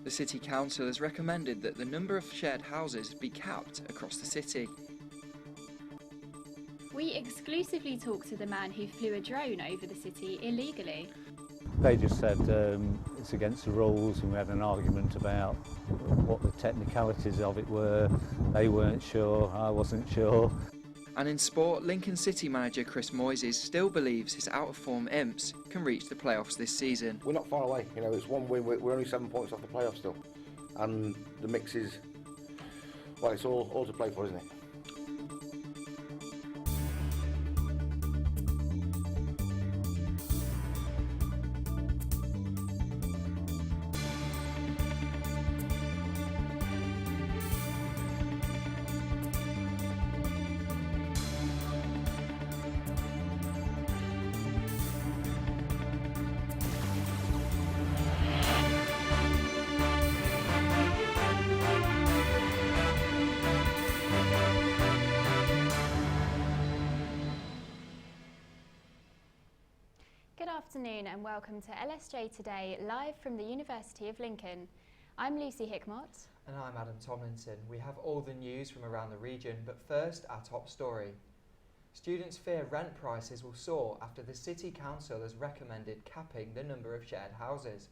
The City Council has recommended that the number of shared houses be capped across the city. We exclusively talked to the man who flew a drone over the city illegally. They just said it's against the rules, and we had an argument about what the technicalities of it were. They weren't sure, I wasn't sure. And in sport, Lincoln City manager Chris Moyses still believes his out-of-form Imps can reach the playoffs this season. We're not far away, you know, it's one win, we're only 7 points off the playoffs still. And the mix is, well, it's all to play for, isn't it? Good afternoon and welcome to LSJ Today, live from the University of Lincoln. I'm Lucy Hickmott. And I'm Adam Tomlinson. We have all the news from around the region, but first our top story. Students fear rent prices will soar after the City Council has recommended capping the number of shared houses.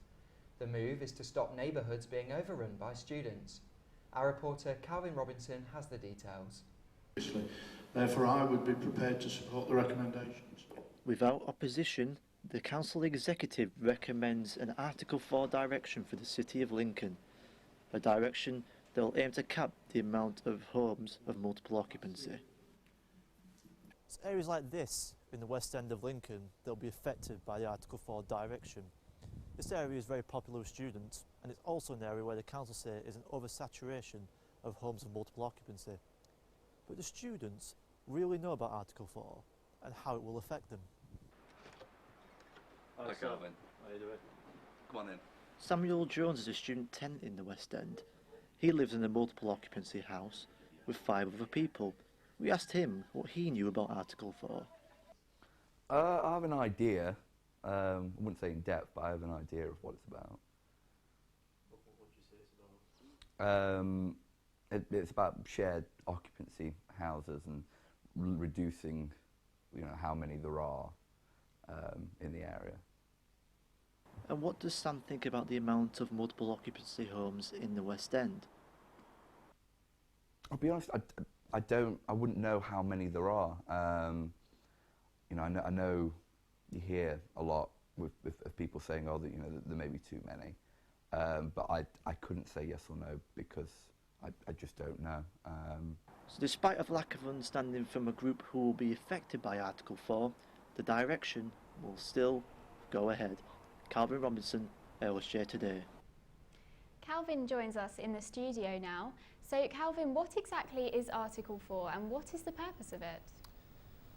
The move is to stop neighbourhoods being overrun by students. Our reporter Calvin Robinson has the details. Therefore, I would be prepared to support the recommendations. Without opposition, the Council Executive recommends an Article 4 direction for the City of Lincoln, a direction that will aim to cap the amount of homes of multiple occupancy. It's areas like this in the West End of Lincoln that will be affected by the Article 4 direction. This area is very popular with students, and it's also an area where the Council say is an oversaturation of homes of multiple occupancy. But the students really know about Article 4 and how it will affect them. Hi Calvin. How you doing? Come on in. Samuel Jones is a student tenant in the West End. He lives in a multiple occupancy house with 5 other people. We asked him what he knew about Article 4. I have an idea. I wouldn't say in depth, but I have an idea of what it's about. What would you say it's about? It's about shared occupancy houses and reducing, how many there are in the area. And what does Sam think about the amount of multiple occupancy homes in the West End? I'll be honest, I wouldn't know how many there are. I know you hear a lot of people saying, oh, that there may be too many. But I couldn't say yes or no because I just don't know. So despite a lack of understanding from a group who will be affected by Article 4, the direction will still go ahead. Calvin Robinson, LSJ Today. Calvin joins us in the studio now. So Calvin, what exactly is Article 4 and what is the purpose of it?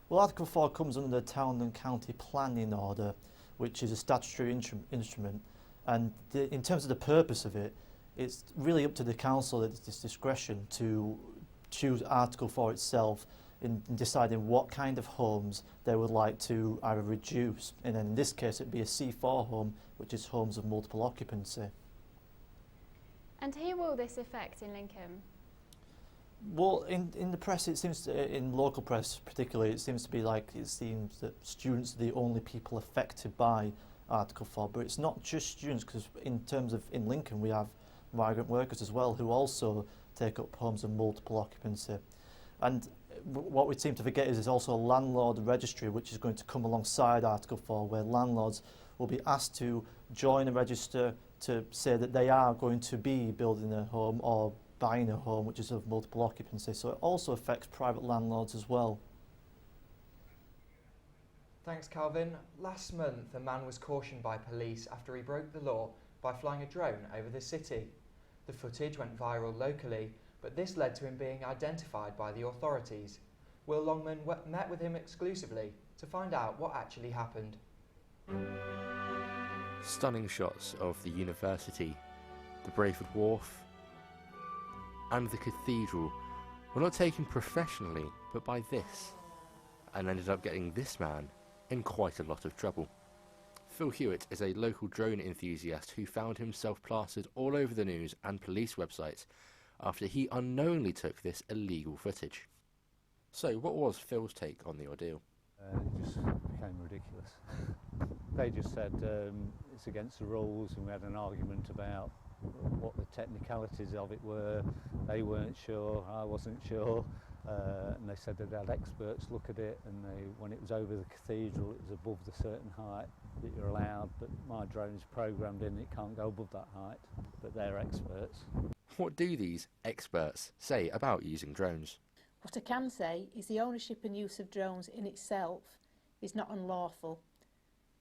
Well, Article 4 comes under the Town and County Planning Order, which is a statutory instrument. And in terms of the purpose of it, it's really up to the council at its discretion to choose Article 4 itself in deciding what kind of homes they would like to either reduce, and in this case it'd be a C4 home, which is homes of multiple occupancy. And who will this affect in Lincoln? Well, in the press, it seems to, in local press particularly, it seems that students are the only people affected by Article 4, but it's not just students, because in Lincoln we have migrant workers as well who also take up homes of multiple occupancy. And what we seem to forget is there's also a landlord registry which is going to come alongside Article 4, where landlords will be asked to join a register to say that they are going to be building a home or buying a home which is of multiple occupancy. So it also affects private landlords as well. Thanks Calvin. Last month a man was cautioned by police after he broke the law by flying a drone over the city. The footage went viral locally, but this led to him being identified by the authorities. Will Longman met with him exclusively to find out what actually happened. Stunning shots of the university, the Breathitt Wharf and the cathedral were not taken professionally but by this, and ended up getting this man in quite a lot of trouble. Phil Hewitt is a local drone enthusiast who found himself plastered all over the news and police websites after he unknowingly took this illegal footage. So what was Phil's take on the ordeal? It just became ridiculous. They just said it's against the rules, and we had an argument about what the technicalities of it were. They weren't sure, I wasn't sure, and they said they'd had experts look at it, and when it was over the cathedral it was above the certain height that you're allowed, but my drone's programmed in, it can't go above that height, but they're experts. What do these experts say about using drones? What I can say is the ownership and use of drones in itself is not unlawful,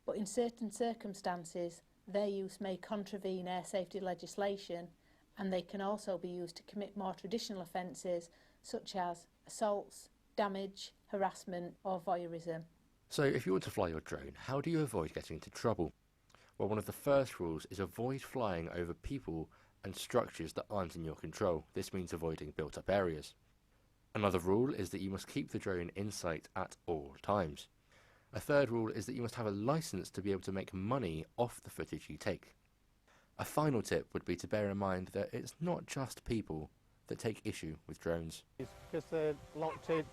but in certain circumstances their use may contravene air safety legislation, and they can also be used to commit more traditional offences such as assaults, damage, harassment or voyeurism. So if you want to fly your drone, how do you avoid getting into trouble? Well, one of the first rules is avoid flying over people and structures that aren't in your control. This means avoiding built-up areas. Another rule is that you must keep the drone in sight at all times. A third rule is that you must have a license to be able to make money off the footage you take. A final tip would be to bear in mind that it's not just people that take issue with drones. It's because they're locked in.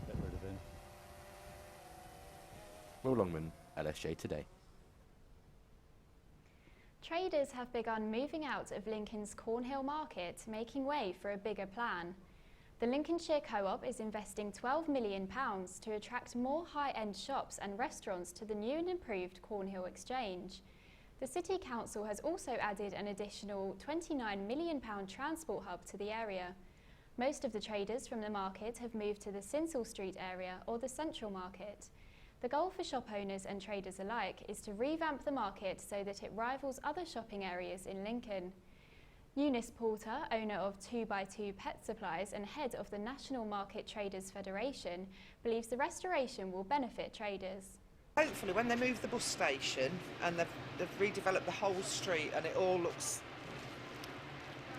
Get rid of him. Will Longman, LSJ Today. Traders have begun moving out of Lincoln's Cornhill Market, making way for a bigger plan. The Lincolnshire Co-op is investing £12 million to attract more high-end shops and restaurants to the new and improved Cornhill Exchange. The City Council has also added an additional £29 million transport hub to the area. Most of the traders from the market have moved to the Sinsel Street area or the Central Market. The goal for shop owners and traders alike is to revamp the market so that it rivals other shopping areas in Lincoln. Eunice Porter, owner of 2x2 Pet Supplies and head of the National Market Traders Federation, believes the restoration will benefit traders. Hopefully when they move the bus station and they've redeveloped the whole street and it all looks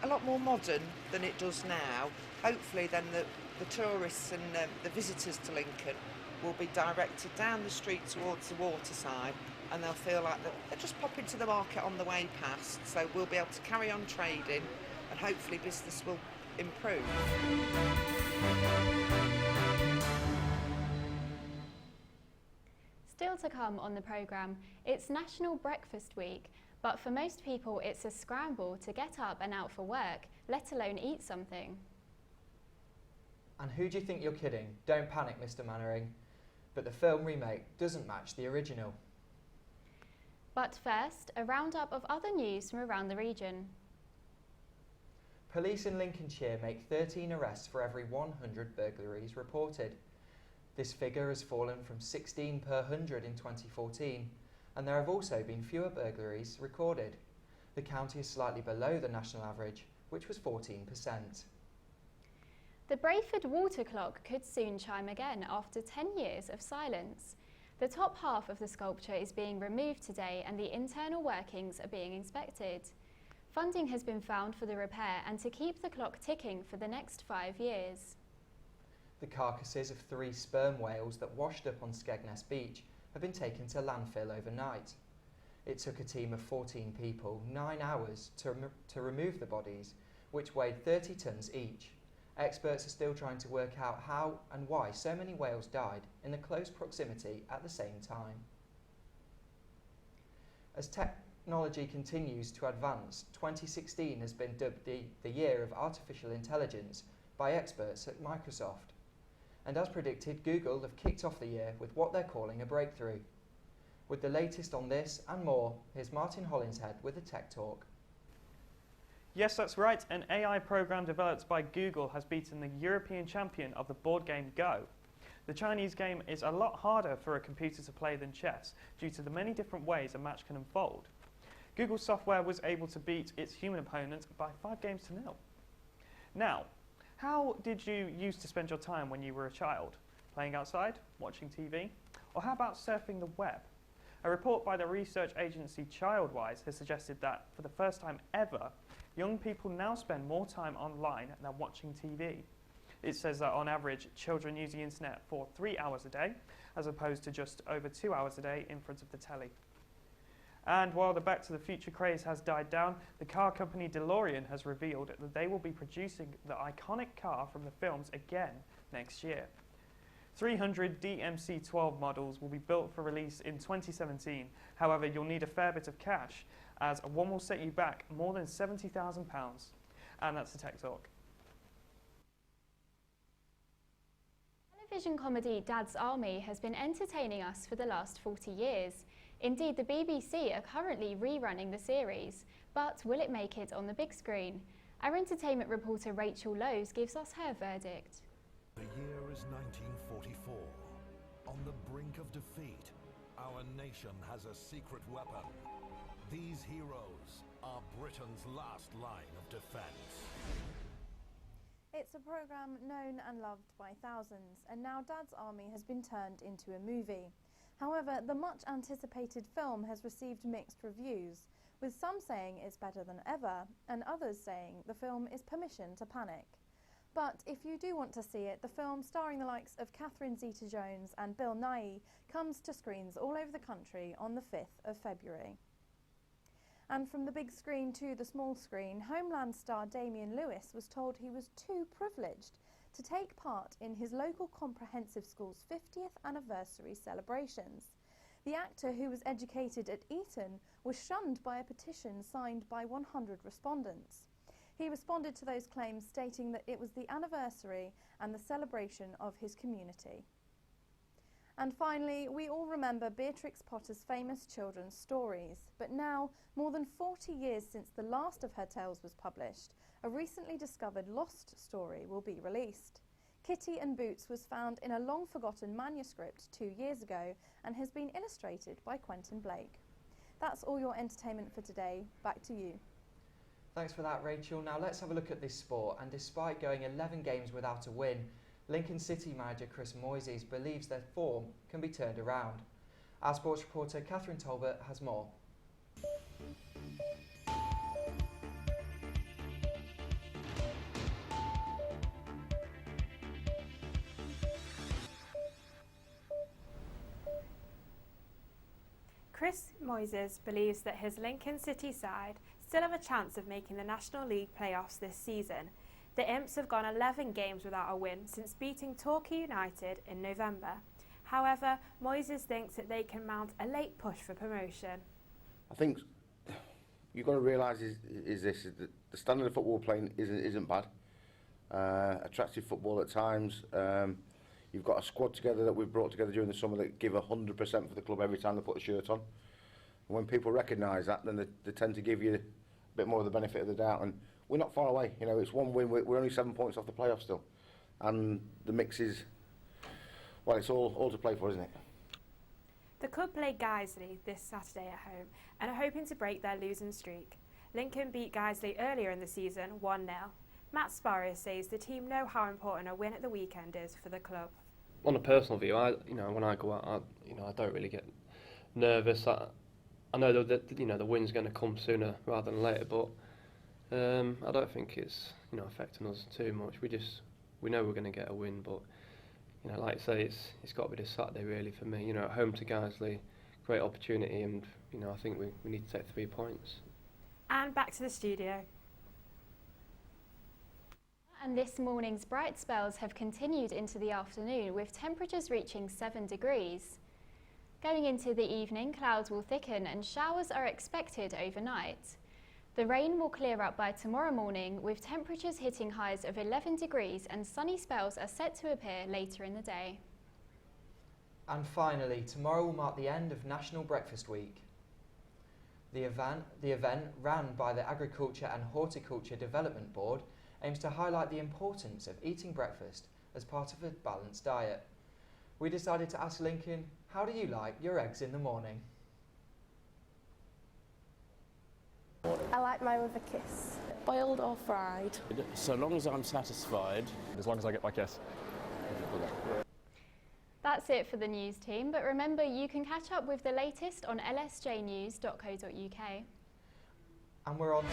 a lot more modern than it does now, hopefully then the tourists and the visitors to Lincoln will be directed down the street towards the waterside, and they'll feel like they're just popping to the market on the way past, so we'll be able to carry on trading and hopefully business will improve. Still to come on the programme, it's National Breakfast Week, but for most people it's a scramble to get up and out for work, let alone eat something. And who do you think you're kidding? Don't panic, Mr. Mannering. But the film remake doesn't match the original. But first, a roundup of other news from around the region. Police in Lincolnshire make 13 arrests for every 100 burglaries reported. This figure has fallen from 16 per 100 in 2014, and there have also been fewer burglaries recorded. The county is slightly below the national average, which was 14%. The Breathitt water clock could soon chime again after 10 years of silence. The top half of the sculpture is being removed today and the internal workings are being inspected. Funding has been found for the repair and to keep the clock ticking for the next 5 years. The carcasses of 3 sperm whales that washed up on Skegness Beach have been taken to landfill overnight. It took a team of 14 people 9 hours to remove the bodies, which weighed 30 tonnes each. Experts are still trying to work out how and why so many whales died in the close proximity at the same time. As technology continues to advance, 2016 has been dubbed the year of artificial intelligence by experts at Microsoft. And as predicted, Google have kicked off the year with what they're calling a breakthrough. With the latest on this and more, here's Martin Hollinshead with a Tech Talk. Yes, that's right. An AI program developed by Google has beaten the European champion of the board game Go. The Chinese game is a lot harder for a computer to play than chess due to the many different ways a match can unfold. Google software was able to beat its human opponent by 5-0. Now, how did you used to spend your time when you were a child? Playing outside, watching TV, or how about surfing the web? A report by the research agency Childwise has suggested that for the first time ever, young people now spend more time online than watching TV. It says that on average, children use the internet for 3 hours a day, as opposed to just over 2 hours a day in front of the telly. And while the Back to the Future craze has died down, the car company DeLorean has revealed that they will be producing the iconic car from the films again next year. 300 DMC-12 models will be built for release in 2017. However, you'll need a fair bit of cash, as one will set you back more than £70,000. And that's the Tech Talk. Television comedy Dad's Army has been entertaining us for the last 40 years. Indeed, the BBC are currently rerunning the series, but will it make it on the big screen? Our entertainment reporter Rachel Lowes gives us her verdict. The year is 1944. On the brink of defeat, our nation has a secret weapon. These heroes are Britain's last line of defence. It's a programme known and loved by thousands, and now Dad's Army has been turned into a movie. However, the much-anticipated film has received mixed reviews, with some saying it's better than ever, and others saying the film is permission to panic. But if you do want to see it, the film, starring the likes of Catherine Zeta-Jones and Bill Nighy, comes to screens all over the country on the 5th of February. And from the big screen to the small screen, Homeland star Damian Lewis was told he was too privileged to take part in his local comprehensive school's 50th anniversary celebrations. The actor, who was educated at Eton, was shunned by a petition signed by 100 respondents. He responded to those claims, stating that it was the anniversary and the celebration of his community. And finally, we all remember Beatrix Potter's famous children's stories, but now, more than 40 years since the last of her tales was published, a recently discovered lost story will be released. Kitty and Boots was found in a long-forgotten manuscript 2 years ago and has been illustrated by Quentin Blake. That's all your entertainment for today. Back to you. Thanks for that, Rachel. Now let's have a look at this sport. And despite going 11 games without a win, Lincoln City manager Chris Moyses believes their form can be turned around. Our sports reporter Catherine Talbot has more. Chris Moyses believes that his Lincoln City side still have a chance of making the National League playoffs this season. The Imps have gone 11 games without a win since beating Torquay United in November. However, Moyses thinks that they can mount a late push for promotion. I think you've got to realise is that the standard of football we're playing isn't bad. Attractive football at times. You've got a squad together that we've brought together during the summer that give 100% for the club every time they put a shirt on. And when people recognise that, then they tend to give you a bit more of the benefit of the doubt. And we're not far away. You know, it's one win. We're only 7 points off the playoffs still, and the mix is, well, it's all to play for, isn't it? The club play Guiseley this Saturday at home and are hoping to break their losing streak. Lincoln beat Guiseley earlier in the season 1-0. Matt Sparrow says the team know how important a win at the weekend is for the club. On a personal view, when I go out, I don't really get nervous. I know that the win's going to come sooner rather than later, but I don't think it's affecting us too much. We know we're going to get a win, but like I say, it's got to be this Saturday really for me. At home to Guiseley, great opportunity, and I think we need to take 3 points. And back to the studio. And this morning's bright spells have continued into the afternoon, with temperatures reaching 7 degrees. Going into the evening, clouds will thicken and showers are expected overnight. The rain will clear up by tomorrow morning, with temperatures hitting highs of 11 degrees, and sunny spells are set to appear later in the day. And finally, tomorrow will mark the end of National Breakfast Week. The event, run by the Agriculture and Horticulture Development Board, aims to highlight the importance of eating breakfast as part of a balanced diet. We decided to ask Lincoln, how do you like your eggs in the morning? I like mine with a kiss. Boiled or fried? So long as I'm satisfied. As long as I get my kiss. That's it for the news team, but remember you can catch up with the latest on lsjnews.co.uk. And we're on to